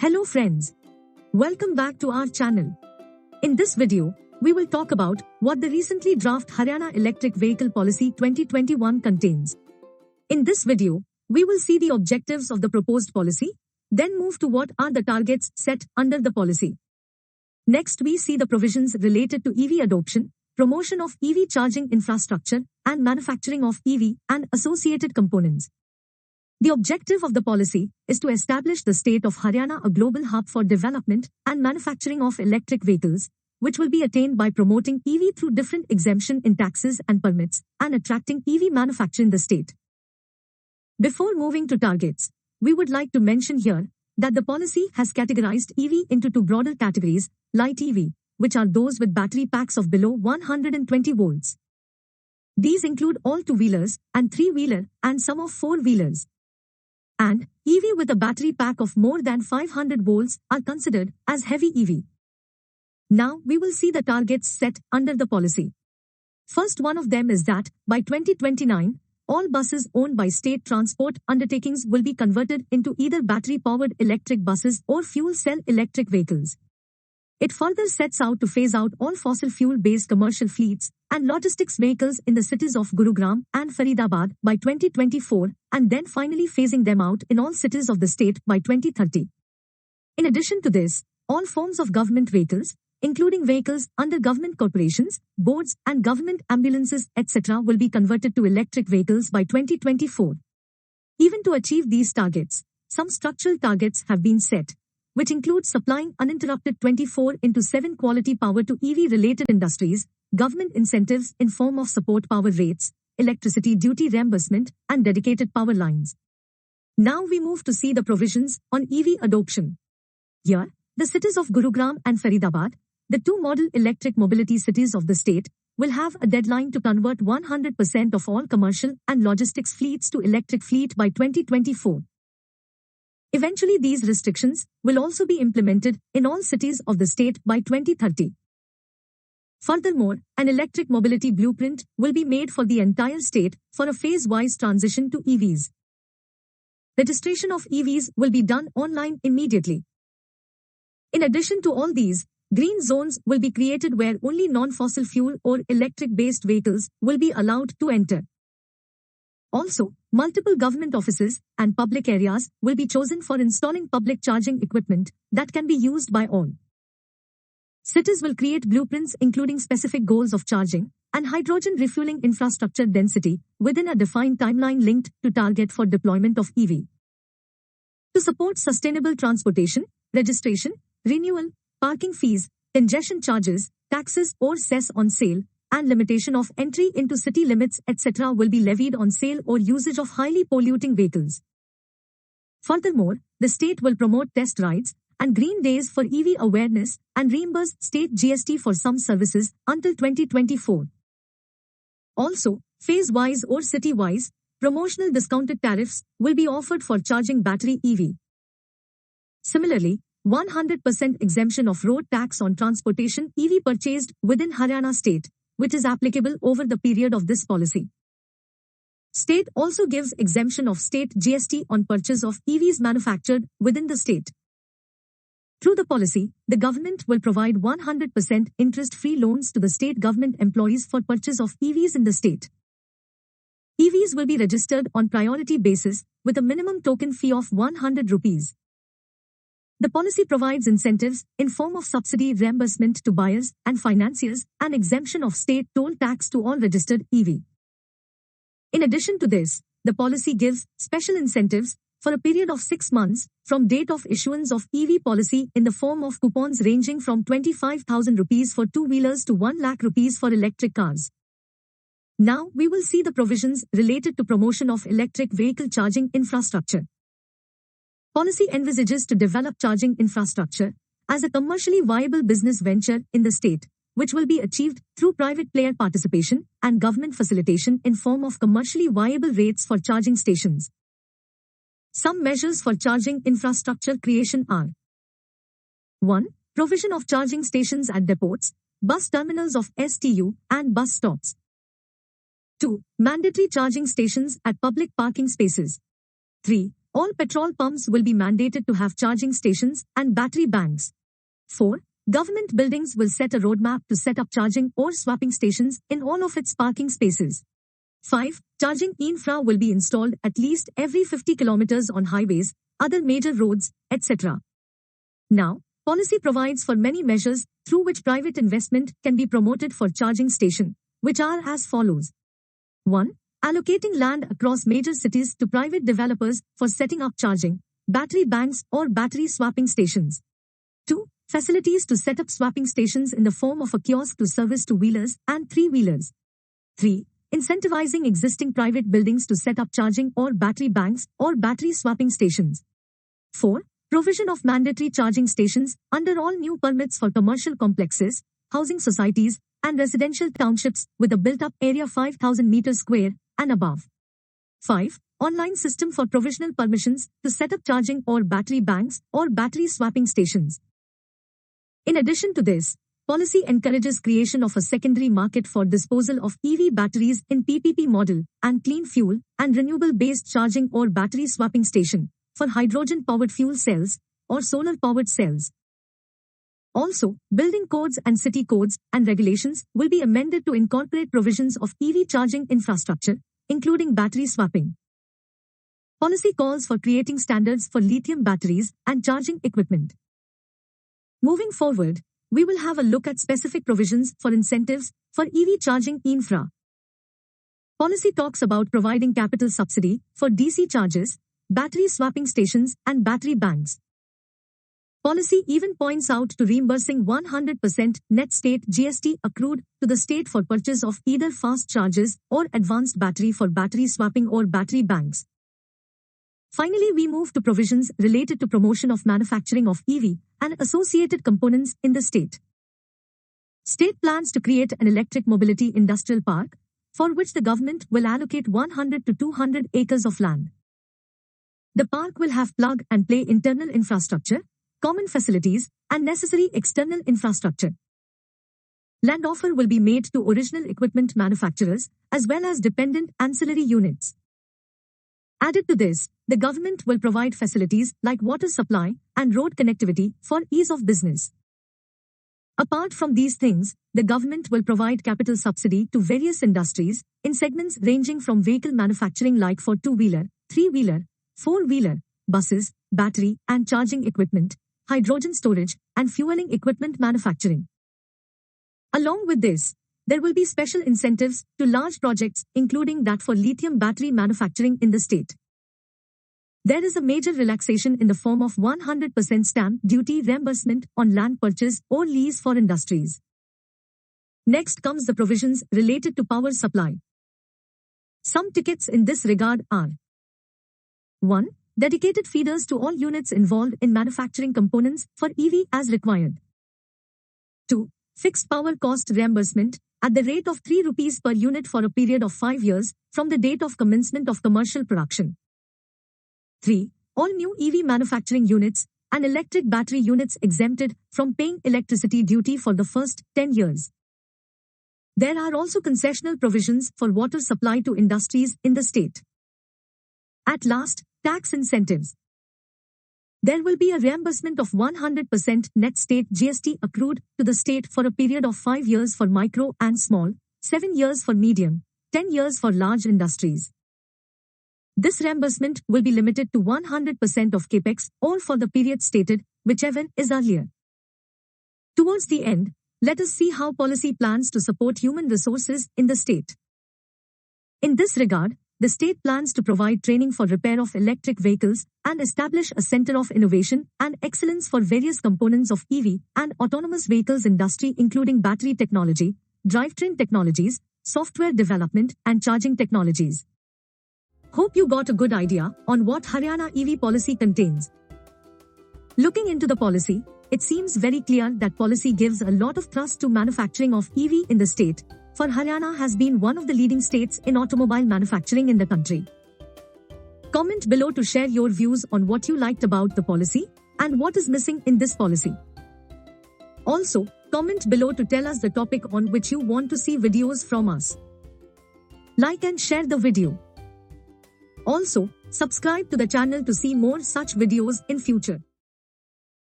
Hello friends. Welcome back to our channel. In this video, we will talk about what the recently draft Haryana Electric Vehicle Policy 2021 contains. In this video, we will see the objectives of the proposed policy, then move to what are the targets set under the policy. Next, we see the provisions related to EV adoption, promotion of EV charging infrastructure, and manufacturing of EV and associated components. The objective of the policy is to establish the state of Haryana a global hub for development and manufacturing of electric vehicles, which will be attained by promoting EV through different exemption in taxes and permits and attracting EV manufacture in the state. Before moving to targets, we would like to mention here that the policy has categorized EV into two broader categories: light EV, which are those with battery packs of below 120 volts. These include all two-wheelers and three-wheeler and some of four-wheelers. And EV with a battery pack of more than 500 volts are considered as heavy EV. Now we will see the targets set under the policy. First one of them is that by 2029, all buses owned by state transport undertakings will be converted into either battery-powered electric buses or fuel cell electric vehicles. It further sets out to phase out all fossil fuel-based commercial fleets and logistics vehicles in the cities of Gurugram and Faridabad by 2024, and then finally phasing them out in all cities of the state by 2030. In addition to this, all forms of government vehicles, including vehicles under government corporations, boards, and government ambulances, etc., will be converted to electric vehicles by 2024. Even to achieve these targets, some structural targets have been set, which include supplying uninterrupted 24/7 quality power to EV-related industries, government incentives in form of support power rates, electricity duty reimbursement, and dedicated power lines. Now we move to see the provisions on EV adoption. Here, the cities of Gurugram and Faridabad, the two model electric mobility cities of the state, will have a deadline to convert 100% of all commercial and logistics fleets to electric fleet by 2024. Eventually, these restrictions will also be implemented in all cities of the state by 2030. Furthermore, an electric mobility blueprint will be made for the entire state for a phase-wise transition to EVs. Registration of EVs will be done online immediately. In addition to all these, green zones will be created where only non-fossil fuel or electric-based vehicles will be allowed to enter. Also, multiple government offices and public areas will be chosen for installing public charging equipment that can be used by all. Cities will create blueprints including specific goals of charging and hydrogen refueling infrastructure density within a defined timeline linked to target for deployment of EV. To support sustainable transportation, registration, renewal, parking fees, congestion charges, taxes or cess on sale, and limitation of entry into city limits, etc. will be levied on sale or usage of highly polluting vehicles. Furthermore, the state will promote test rides and green days for EV awareness and reimburse state GST for some services until 2024. Also, phase-wise or city-wise, promotional discounted tariffs will be offered for charging battery EV. Similarly, 100% exemption of road tax on transportation EV purchased within Haryana state, which is applicable over the period of this policy. State also gives exemption of state GST on purchase of EVs manufactured within the state. Through the policy, the government will provide 100% interest-free loans to the state government employees for purchase of EVs in the state. EVs will be registered on priority basis with a minimum token fee of 100 rupees. The policy provides incentives in form of subsidy reimbursement to buyers and financiers and exemption of state toll tax to all registered EV. In addition to this, the policy gives special incentives for a period of 6 months from date of issuance of EV policy in the form of coupons ranging from 25,000 rupees for two-wheelers to 1 lakh rupees for electric cars. Now we will see the provisions related to promotion of electric vehicle charging infrastructure. Policy envisages to develop charging infrastructure as a commercially viable business venture in the state, which will be achieved through private player participation and government facilitation in form of commercially viable rates for charging stations. Some measures for charging infrastructure creation are: 1. Provision of charging stations at depots, bus terminals of STU, and bus stops. 2. Mandatory charging stations at public parking spaces. 3. All petrol pumps will be mandated to have charging stations and battery banks. 4. Government buildings will set a roadmap to set up charging or swapping stations in all of its parking spaces. 5. Charging infra will be installed at least every 50 kilometers on highways, other major roads, etc. Now, policy provides for many measures through which private investment can be promoted for charging station, which are as follows. 1. Allocating land across major cities to private developers for setting up charging, battery banks or battery swapping stations. 2. Facilities to set up swapping stations in the form of a kiosk to service two-wheelers and three-wheelers. 3. Incentivizing existing private buildings to set up charging or battery banks or battery swapping stations. 4. Provision of mandatory charging stations under all new permits for commercial complexes, housing societies, and residential townships with a built-up area 5,000 meters square and above. 5. Online system for provisional permissions to set up charging or battery banks or battery swapping stations. In addition to this, policy encourages creation of a secondary market for disposal of EV batteries in PPP model and clean fuel and renewable-based charging or battery swapping station for hydrogen-powered fuel cells or solar-powered cells. Also, building codes and city codes and regulations will be amended to incorporate provisions of EV charging infrastructure, including battery swapping. Policy calls for creating standards for lithium batteries and charging equipment. Moving forward, we will have a look at specific provisions for incentives for EV charging infra. Policy talks about providing capital subsidy for DC chargers, battery swapping stations, and battery banks. Policy even points out to reimbursing 100% net state GST accrued to the state for purchase of either fast chargers or advanced battery for battery swapping or battery banks. Finally, we move to provisions related to promotion of manufacturing of EV and associated components in the state. State plans to create an electric mobility industrial park, for which the government will allocate 100 to 200 acres of land. The park will have plug-and-play internal infrastructure, common facilities, and necessary external infrastructure. Land offer will be made to original equipment manufacturers, as well as dependent ancillary units. Added to this, the government will provide facilities like water supply and road connectivity for ease of business. Apart from these things, the government will provide capital subsidy to various industries in segments ranging from vehicle manufacturing like for two-wheeler, three-wheeler, four-wheeler, buses, battery and charging equipment, hydrogen storage, and fueling equipment manufacturing. Along with this, there will be special incentives to large projects, including that for lithium battery manufacturing in the state. There is a major relaxation in the form of 100% stamp duty reimbursement on land purchase or lease for industries. Next comes the provisions related to power supply. Some tickets in this regard are: 1. Dedicated feeders to all units involved in manufacturing components for EV as required. 2. Fixed power cost reimbursement at the rate of 3 rupees per unit for a period of 5 years from the date of commencement of commercial production. 3. All new EV manufacturing units and electric battery units exempted from paying electricity duty for the first 10 years. There are also concessional provisions for water supply to industries in the state. At last, tax incentives. There will be a reimbursement of 100% net state GST accrued to the state for a period of 5 years for micro and small, 7 years for medium, 10 years for large industries. This reimbursement will be limited to 100% of capex or for the period stated, whichever is earlier. Towards the end, let us see how policy plans to support human resources in the state. In this regard, the state plans to provide training for repair of electric vehicles and establish a center of innovation and excellence for various components of EV and autonomous vehicles industry, including battery technology, drivetrain technologies, software development, and charging technologies. Hope you got a good idea on what Haryana EV policy contains. Looking into the policy, it seems very clear that policy gives a lot of thrust to manufacturing of EV in the state, for Haryana has been one of the leading states in automobile manufacturing in the country. Comment below to share your views on what you liked about the policy and what is missing in this policy. Also, comment below to tell us the topic on which you want to see videos from us. Like and share the video. Also, Subscribe to the channel to see more such videos in future.